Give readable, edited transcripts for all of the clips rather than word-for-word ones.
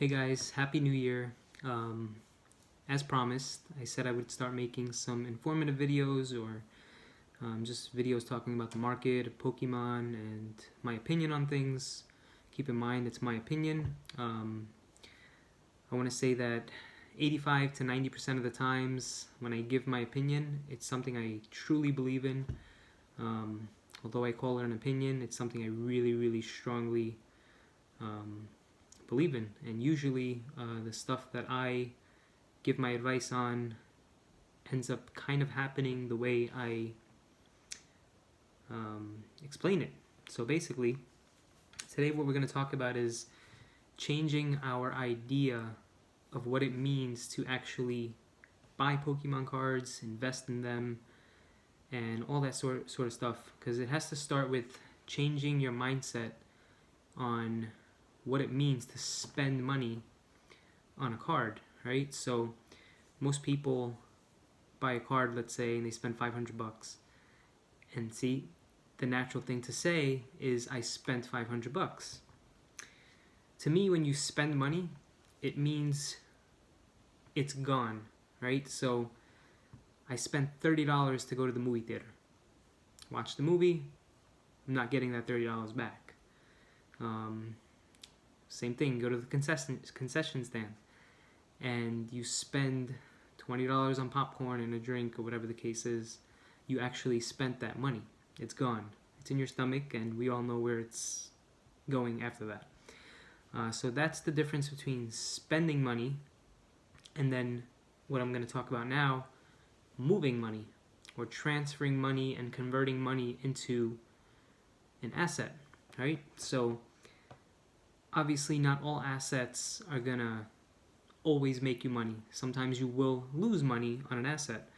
Hey guys, Happy New Year. As promised, I said I would start making some informative videos or just videos talking about the market, Pokemon, and my opinion on things. Keep in mind, it's my opinion. I want to say that 85 to 90% of the times when I give my opinion, it's something I truly believe in. Although I call it an opinion, it's something I really strongly believe in, and usually the stuff that I give my advice on ends up kind of happening the way I explain it. So basically, today what we're going to talk about is changing our idea of what it means to actually buy Pokemon cards, invest in them, and all that sort of stuff, because it has to start with changing your mindset on what it means to spend money on a card, right? So most people buy a card, let's say, and they spend $500, and see, the natural thing to say is I spent $500. To me, when you spend money, it means it's gone, right? So I spent $30 to go to the movie theater, watch the movie. I'm not getting that $30 back. Same thing, go to the concession stand and you spend $20 on popcorn and a drink or whatever the case is. You actually spent that money. It's gone. It's in your stomach, and we all know where it's going after that. So that's the difference between spending money and then what I'm going to talk about now, moving money or transferring money and converting money into an asset, right? So obviously not all assets are gonna always make you money. Sometimes you will lose money on an asset,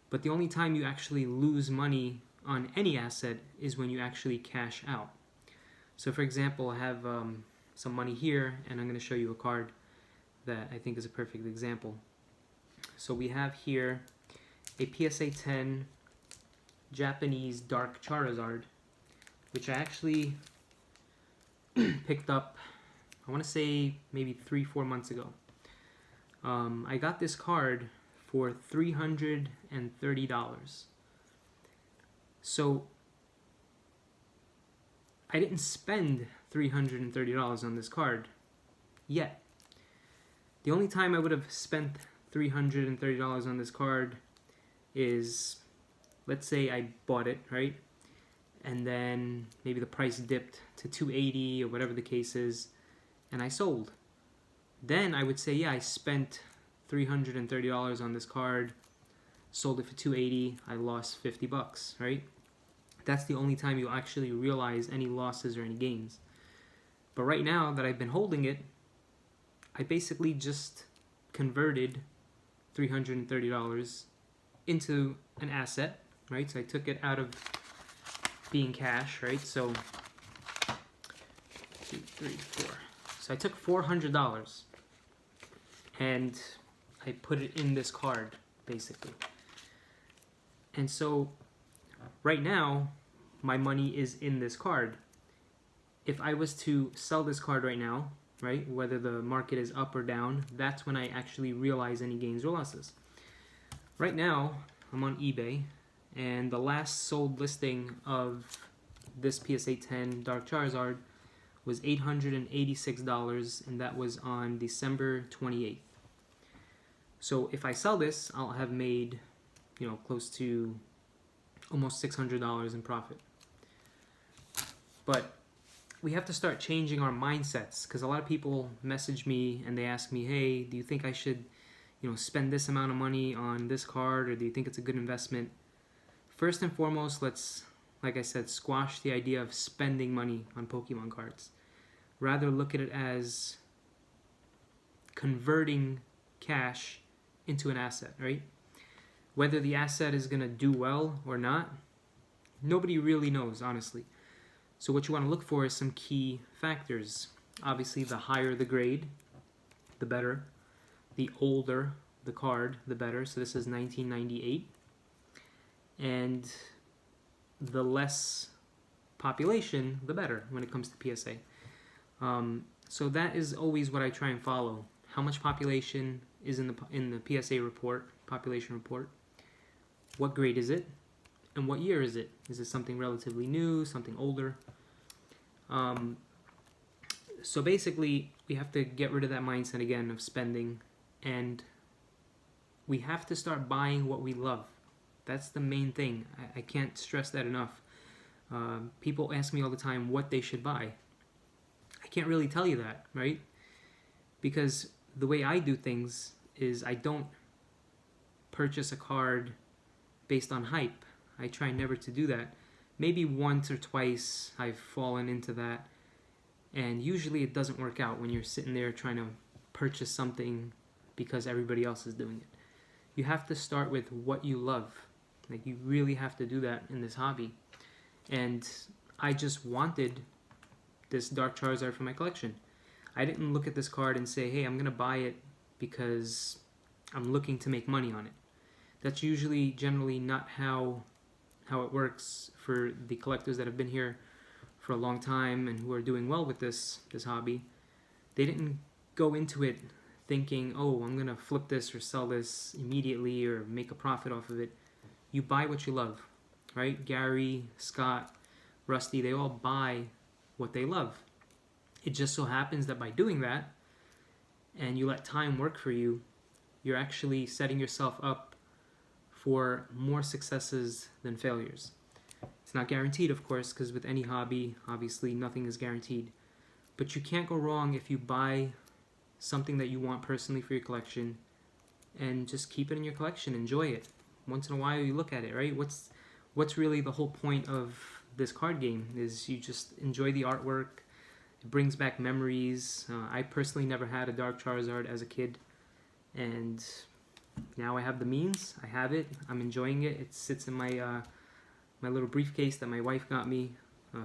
but the only time you actually lose money on any asset is when you actually cash out. So for example, I have some money here, and I'm going to show you a card that I think is a perfect example. So we have here a PSA 10 Japanese Dark Charizard, which I actually picked up, I want to say maybe 3-4 months ago. I got this card for $330. So I didn't spend $330 on this card yet. The only time I would have spent $330 on this card is, let's say I bought it, right? And then maybe the price dipped to $280 or whatever the case is, and I sold. Then I would say, yeah, I spent $330 on this card, sold it for $280, I lost $50, right? That's the only time you'll actually realize any losses or any gains. But right now that I've been holding it, I basically just converted $330 into an asset, right? So I took it out of being cash, right? So 2, 3, 4. So I took $400 and I put it in this card, basically. And so right now, my money is in this card. If I was to sell this card right now, right, whether the market is up or down, that's when I actually realize any gains or losses. Right now, I'm on eBay, and the last sold listing of this PSA 10 Dark Charizard was $886, and that was on December 28th. So if I sell this, I'll have made, close to almost $600 in profit. But we have to start changing our mindsets, because a lot of people message me and they ask me, hey, do you think I should, spend this amount of money on this card, or do you think it's a good investment? First and foremost, let's, like I said, squash the idea of spending money on Pokemon cards. Rather look at it as converting cash into an asset, right? Whether the asset is going to do well or not, nobody really knows, honestly. So what you want to look for is some key factors. Obviously, the higher the grade, the better. The older the card, the better. So this is 1998. And the less population, the better when it comes to PSA. So that is always what I try and follow. How much population is in the PSA report, population report? What grade is it? And what year is it? Is it something relatively new, something older? So basically, we have to get rid of that mindset again of spending, and we have to start buying what we love. That's the main thing. I can't stress that enough. People ask me all the time what they should buy. I can't really tell you that, right? Because the way I do things is I don't purchase a card based on hype. I try never to do that. Maybe once or twice I've fallen into that, and usually it doesn't work out when you're sitting there trying to purchase something because everybody else is doing it. You have to start with what you love. Like, you really have to do that in this hobby. And I just wanted this Dark Charizard for my collection. I didn't look at this card and say, hey, I'm going to buy it because I'm looking to make money on it. That's usually generally not how it works for the collectors that have been here for a long time and who are doing well with this hobby. They didn't go into it thinking, oh, I'm going to flip this or sell this immediately or make a profit off of it. You buy what you love, right? Gary, Scott, Rusty, they all buy what they love. It just so happens that by doing that, and you let time work for you, you're actually setting yourself up for more successes than failures. It's not guaranteed, of course, because with any hobby, obviously nothing is guaranteed. But you can't go wrong if you buy something that you want personally for your collection and just keep it in your collection. Enjoy it. Once in a while you look at it, right? What's really the whole point of this card game is you just enjoy the artwork. It brings back memories. I personally never had a Dark Charizard as a kid, and now I have the means. I have it. I'm enjoying it. It sits in my my little briefcase that my wife got me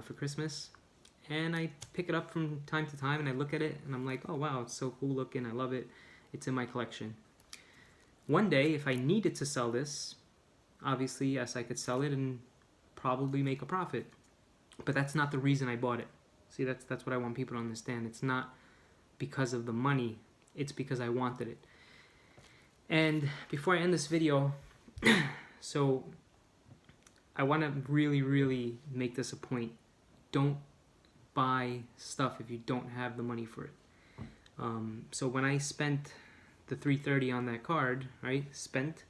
for Christmas, and I pick it up from time to time and I look at it and I'm like, oh wow, it's so cool looking. I love it. It's in my collection. One day, if I needed to sell this, obviously, yes, I could sell it and probably make a profit. But that's not the reason I bought it. See, that's what I want people to understand. It's not because of the money. It's because I wanted it. And before I end this video, so I want to really, really make this a point. Don't buy stuff if you don't have the money for it. So when I spent the $330 on that card, right, spent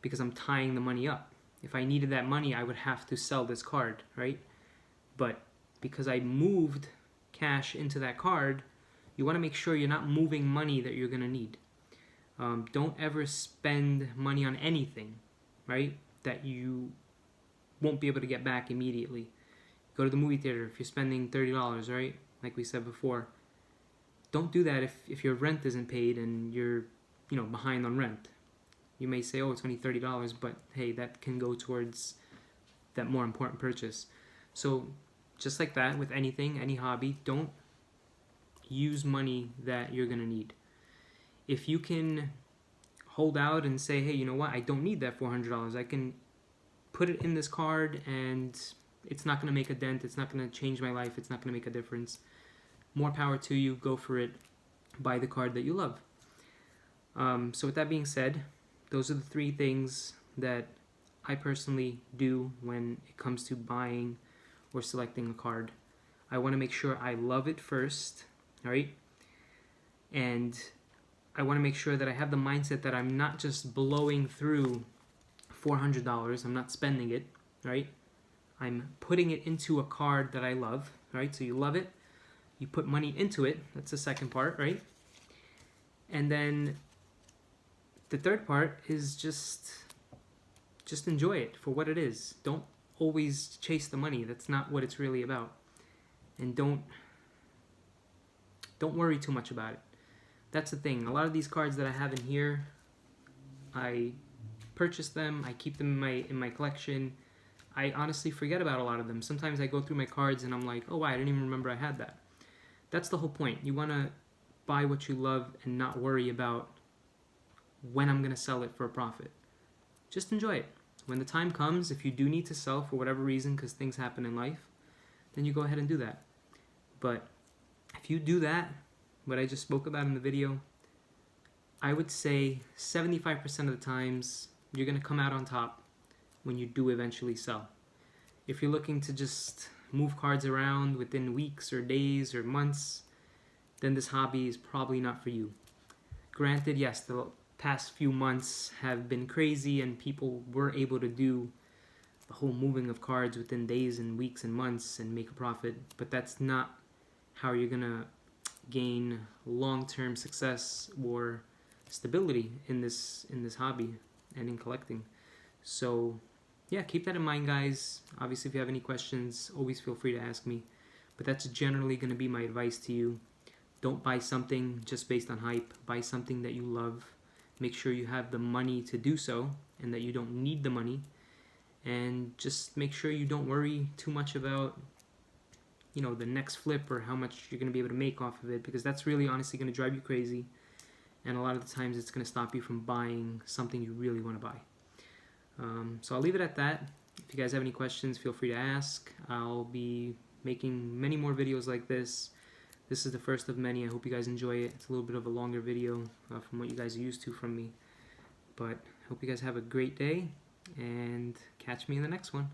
because I'm tying the money up. If I needed that money, I would have to sell this card, right? But because I moved cash into that card, you want to make sure you're not moving money that you're going to need. Don't ever spend money on anything, right, that you won't be able to get back immediately. Go to the movie theater if you're spending $30, right, like we said before. Don't do that if your rent isn't paid and you're, behind on rent. You may say, oh, it's only $30, but hey, that can go towards that more important purchase. So just like that with anything, any hobby, don't use money that you're going to need. If you can hold out and say, hey, you know what, I don't need that $400. I can put it in this card and it's not going to make a dent. It's not going to change my life. It's not going to make a difference. More power to you. Go for it. Buy the card that you love. So with that being said, those are the three things that I personally do when it comes to buying or selecting a card. I want to make sure I love it first, all right? And I want to make sure that I have the mindset that I'm not just blowing through $400. I'm not spending it, right? I'm putting it into a card that I love, right? So you love it. You put money into it. That's the second part, right? And then the third part is just enjoy it for what it is. Don't always chase the money. That's not what it's really about. And don't worry too much about it. That's the thing. A lot of these cards that I have in here, I purchase them. I keep them in my collection. I honestly forget about a lot of them. Sometimes I go through my cards and I'm like, oh, wow, I didn't even remember I had that. That's the whole point. You want to buy what you love and not worry about when I'm going to sell it for a profit. Just enjoy it. When the time comes, if you do need to sell for whatever reason because things happen in life, then you go ahead and do that. But if you do that, what I just spoke about in the video, I would say 75% of the times you're going to come out on top when you do eventually sell. If you're looking to just move cards around within weeks or days or months, then this hobby is probably not for you. Granted, yes, the past few months have been crazy and people were able to do the whole moving of cards within days and weeks and months and make a profit, but that's not how you're gonna gain long-term success or stability in this hobby and in collecting. So yeah, keep that in mind, guys. Obviously, if you have any questions, always feel free to ask me, but that's generally going to be my advice to you. Don't buy something just based on hype. Buy something that you love. Make sure you have the money to do so and that you don't need the money, and just make sure you don't worry too much about the next flip or how much you're going to be able to make off of it, because that's really honestly going to drive you crazy, and a lot of the times it's going to stop you from buying something you really want to buy. So I'll leave it at that. If you guys have any questions, feel free to ask. I'll be making many more videos like this. This is the first of many. I hope you guys enjoy it. It's a little bit of a longer video from what you guys are used to from me, but I hope you guys have a great day and catch me in the next one.